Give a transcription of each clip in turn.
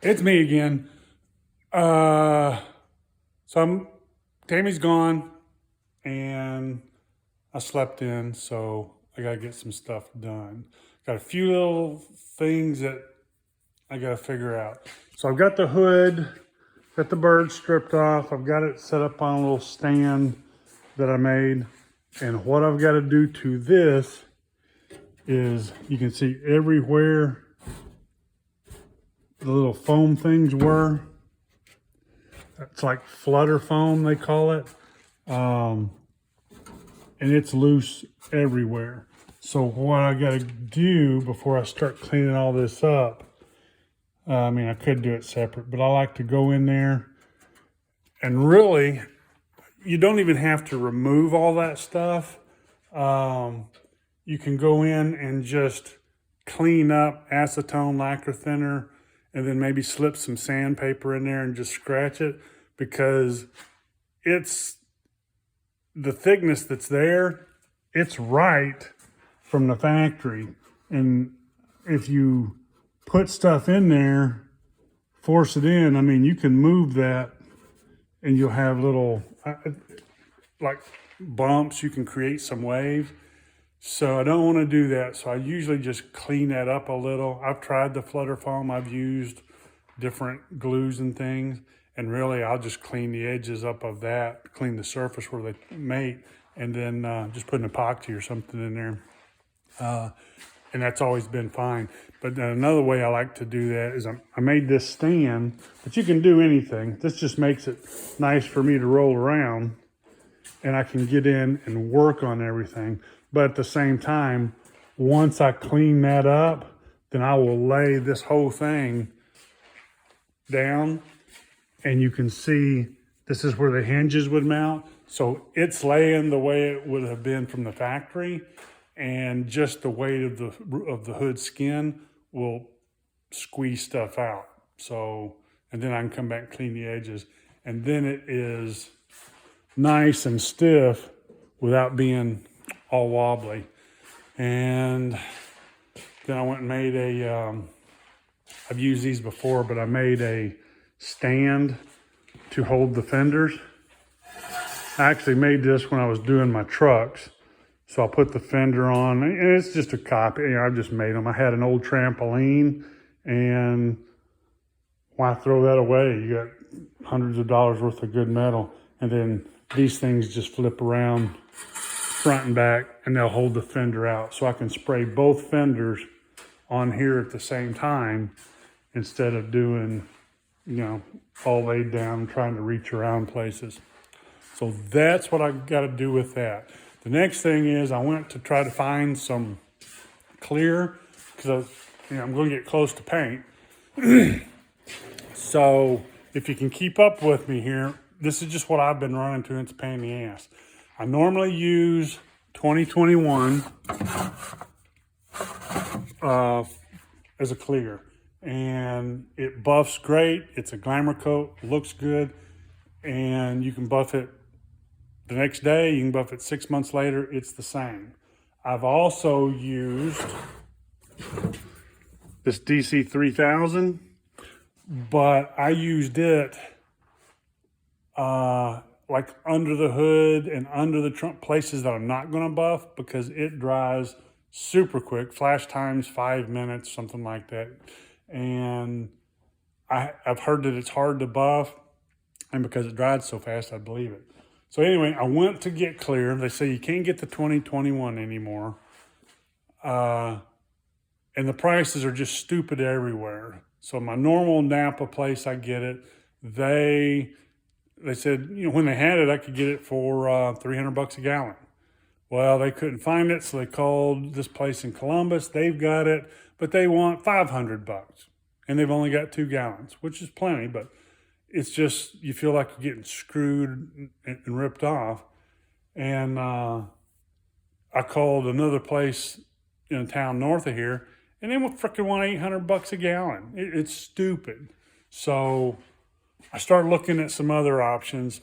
It's me again. So Tammy's gone and I slept in, so I gotta get some stuff done. Got a few little things that I gotta figure out. So I've got the hood, got the bird stripped off. I've got it set up on a little stand that I made. And what I've got to do to this is you can see everywhere the little foam things were. It's like flutter foam, they call it. And it's loose everywhere. So what I got to do before I start cleaning all this up, I mean, I could do it separate, but I like to go in there and really, you don't even have to remove all that stuff. You can go in and just clean up acetone lacquer thinner and then maybe slip some sandpaper in there and just scratch it, because it's the thickness that's there, it's right from the factory. And if you put stuff in there, force it in, I mean, you can move that and you'll have little like bumps. You can create some waves. So I don't want to do that. So I usually just clean that up a little. I've tried the flutter foam. I've used different glues and things. And really, I'll just clean the edges up of that, clean the surface where they mate, and then just put an epoxy or something in there. And that's always been fine. But then another way I like to do that is I made this stand, but you can do anything. This just makes it nice for me to roll around, and I can get in and work on everything. But at the same time, once I clean that up, then I will lay this whole thing down, and you can see this is where the hinges would mount. So it's laying the way it would have been from the factory, and just the weight of the hood skin will squeeze stuff out. So, and then I can come back and clean the edges, and then it is nice and stiff without being all wobbly. And then I went and made I've used these before, but I made a stand to hold the fenders. I actually made this when I was doing my trucks. So I'll put the fender on, and it's just a copy. I've just made them. I had an old trampoline, and why throw that away? You got hundreds of dollars worth of good metal. And then these things just flip around front and back, and they'll hold the fender out. So I can spray both fenders on here at the same time instead of doing, all laid down, trying to reach around places. So that's what I got to do with that. The next thing is I went to try to find some clear, because I'm going to get close to paint. So if you can keep up with me here, this is just what I've been running to, and it's a pain in the ass. I normally use 2021 as a clear, and it buffs great. It's a glamour coat, looks good, and you can buff it the next day, you can buff it 6 months later, it's the same. I've also used this DC 3000, but I used it like under the hood and under the trunk, places that I'm not gonna buff, because it dries super quick. Flash time's 5 minutes, something like that. And I've heard that it's hard to buff, and because it dried so fast, I believe it. So anyway, I went to get clear. They say you can't get the 2021 anymore. And the prices are just stupid everywhere. So my normal Napa place, I get it. They said, when they had it, I could get it for $300 a gallon. Well, they couldn't find it, so they called this place in Columbus. They've got it, but they want $500. And they've only got 2 gallons, which is plenty, but it's just, you feel like you're getting screwed and ripped off. And I called another place in a town north of here, and they freaking want $800 a gallon. It's stupid. So I started looking at some other options,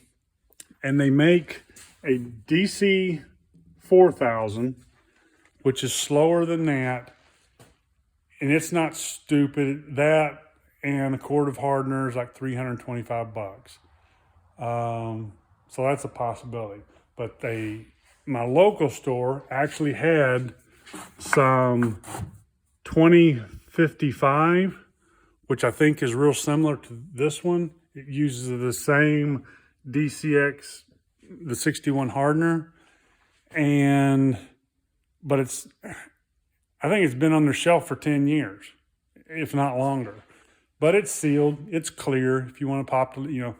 and they make a DC 4000, which is slower than that. And it's not stupid. That and a quart of hardener is like 325 bucks. So that's a possibility. But my local store actually had some 2055, which I think is real similar to this one. It uses the same DCX, the 61 hardener, but I think it's been on their shelf for 10 years, if not longer. But it's sealed, it's clear. If you want to pop, and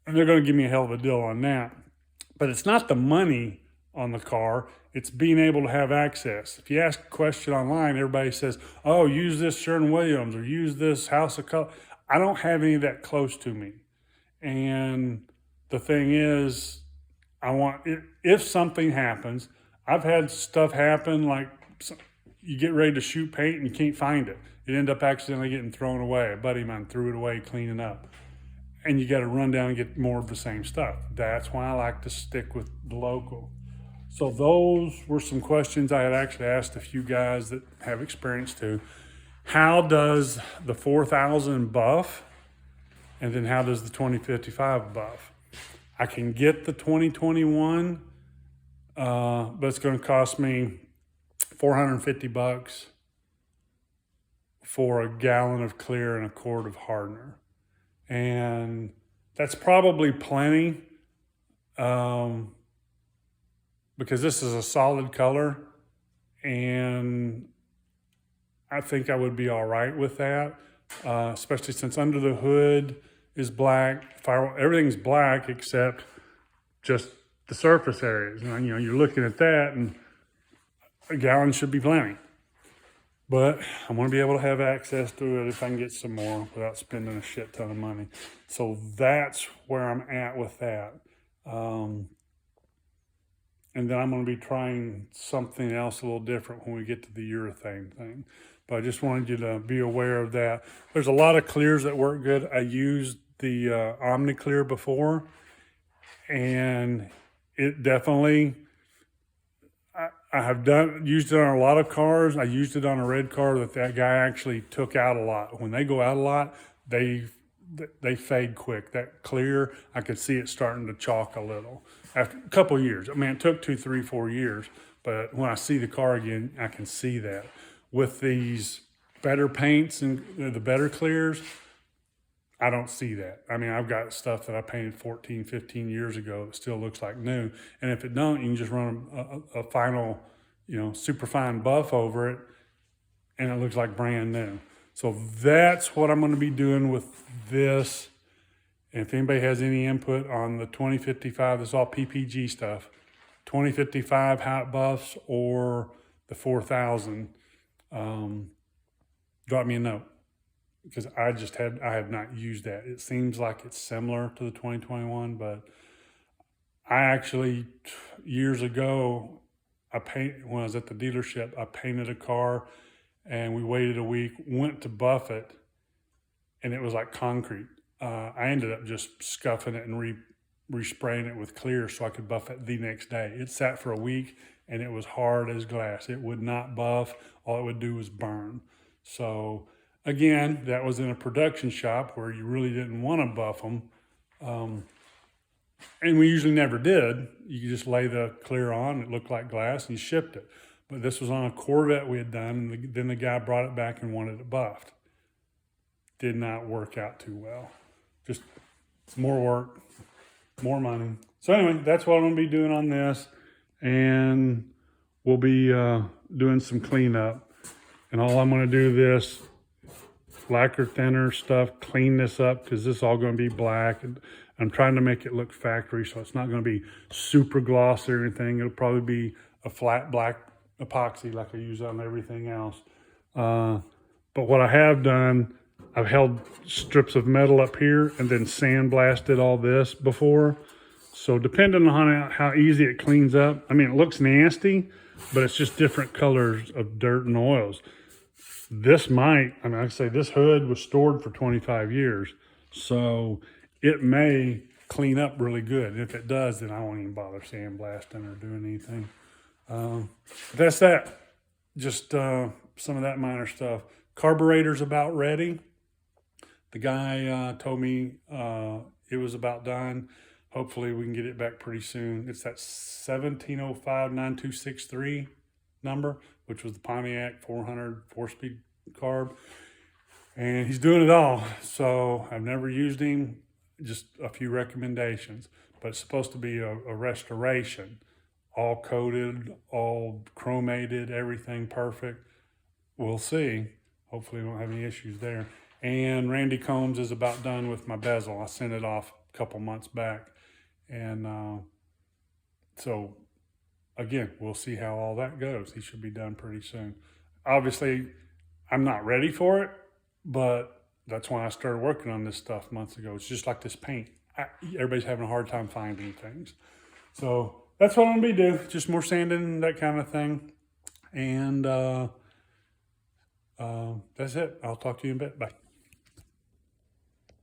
they're going to give me a hell of a deal on that. But it's not the money on the car, it's being able to have access. If you ask a question online, everybody says, oh, use this Sherwin-Williams or use this House of Color. I don't have any of that close to me. And the thing is, if something happens, I've had stuff happen like you get ready to shoot paint and you can't find it. It end up accidentally getting thrown away. A buddy of mine threw it away cleaning up. And you got to run down and get more of the same stuff. That's why I like to stick with the local. So those were some questions I had actually asked a few guys that have experience too. How does the 4000 buff? And then how does the 2055 buff? I can get the 2021, but it's going to cost me 450 bucks for a gallon of clear and a quart of hardener. And that's probably plenty, because this is a solid color, and I think I would be all right with that, especially since under the hood is black. Everything's black except just the surface areas. And, you're looking at that, and a gallon should be plenty. But I want to be able to have access to it if I can get some more without spending a shit ton of money. So that's where I'm at with that. And then I'm going to be trying something else a little different when we get to the urethane thing. But I just wanted you to be aware of that. There's a lot of clears that work good. I used the OmniClear before, and it definitely, I have used it on a lot of cars. I used it on a red car that guy actually took out a lot. When they go out a lot, they fade quick. That clear, I could see it starting to chalk a little. After a couple of years. I mean, it took 2, 3, 4 years, but when I see the car again, I can see that. With these better paints and the better clears, I don't see that. I mean, I've got stuff that I painted 14, 15 years ago that still looks like new. And if it don't, you can just run a final, super fine buff over it, and it looks like brand new. So that's what I'm going to be doing with this. And if anybody has any input on the 2055, this is all PPG stuff, 2055 hot buffs or the 4000, drop me a note, because I have not used that. It seems like it's similar to the 2021, but I actually, years ago, when I was at the dealership, I painted a car, and we waited a week, went to buff it, and it was like concrete. I ended up just scuffing it and respraying it with clear so I could buff it the next day. It sat for a week, and it was hard as glass. It would not buff. All it would do was burn. So again, that was in a production shop where you really didn't want to buff them. And we usually never did. You just lay the clear on, it looked like glass, and you shipped it. But this was on a Corvette we had done, and then the guy brought it back and wanted it buffed. Did not work out too well. Just more work, more money. So anyway, that's what I'm going to be doing on this. And we'll be doing some cleanup. And all I'm going to do this lacquer thinner stuff, clean this up, because this is all going to be black. And I'm trying to make it look factory, so it's not going to be super glossy or anything. It'll probably be a flat black epoxy like I use on everything else. But what I have done, I've held strips of metal up here and then sandblasted all this before. So depending on how easy it cleans up, I mean, it looks nasty, but it's just different colors of dirt and oils. This like I say, this hood was stored for 25 years. So it may clean up really good. And if it does, then I won't even bother sandblasting or doing anything. That's that. Just some of that minor stuff. Carburetor's about ready. The guy told me it was about done. Hopefully we can get it back pretty soon. It's that 17059263 number, which was the Pontiac 400 4-speed carb. And he's doing it all. So I've never used him, just a few recommendations. But it's supposed to be a restoration, all coated, all chromated, everything perfect. We'll see. Hopefully we won't have any issues there. And Randy Combs is about done with my bezel. I sent it off a couple months back. And so, again, we'll see how all that goes. He should be done pretty soon. Obviously, I'm not ready for it, but that's when I started working on this stuff months ago. It's just like this paint. Everybody's having a hard time finding things. So that's what I'm going to be doing. Just more sanding, that kind of thing. And that's it. I'll talk to you in a bit. Bye.